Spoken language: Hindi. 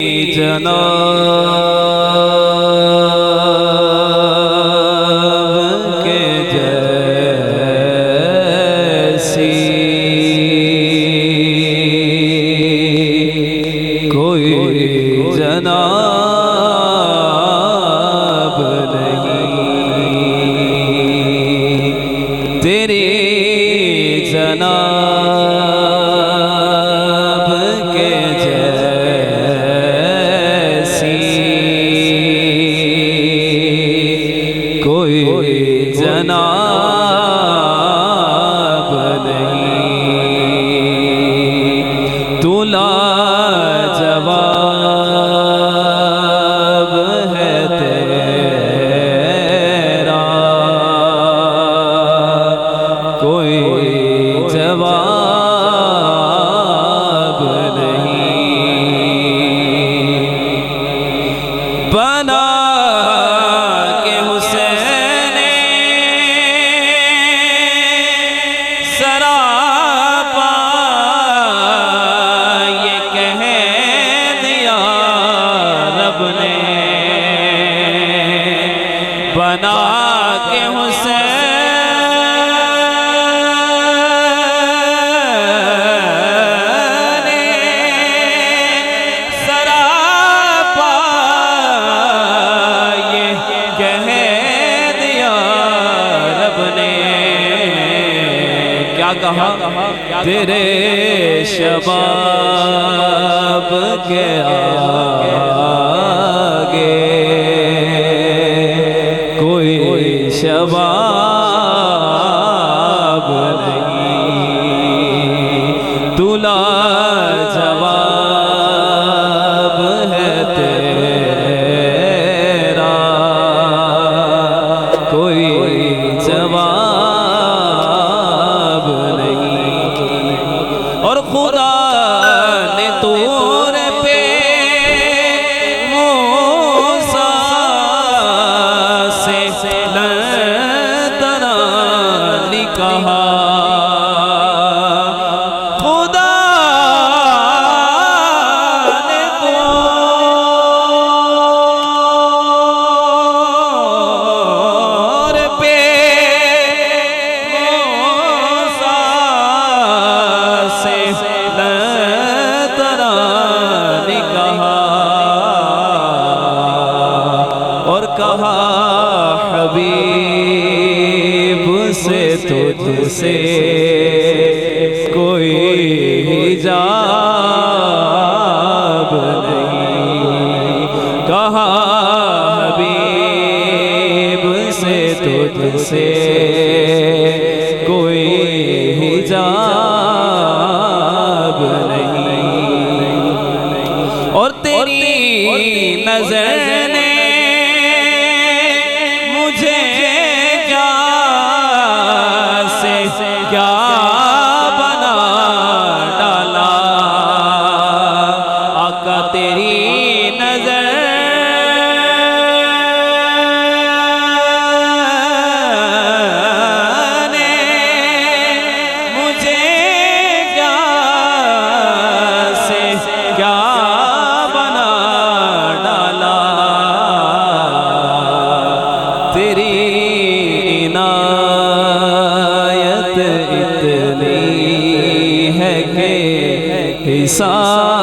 जनाब के जैसी कोई जनाब नहीं, तेरी जनाब के कोई जनाब नहीं। तू लाजवाब है तेरा, कोई जवाब नहीं। बना सरापा ये कह दिया रब ने, बना के हुसैन सरापा ये कह दिया रब ने। क्या कहा? तेरे शबाब के आगे कोई शबाब नहीं। तू लाजवाब है तेरा, कोई जवाब और खुदा ने तूरे पे मूसा से लड़नी कहा। खुदा ने तूरे पे और कहा हबीब से तुझसे कोई हिजाब नहीं। कहा हबीब से तुझसे कोई हिजाब नहीं। और तेरी नजर ने मुझे क्या से क्या बना डाला। आका तेरी नजर ने मुझे क्या से क्या तेरी इनायत इतनी है कि हिसाब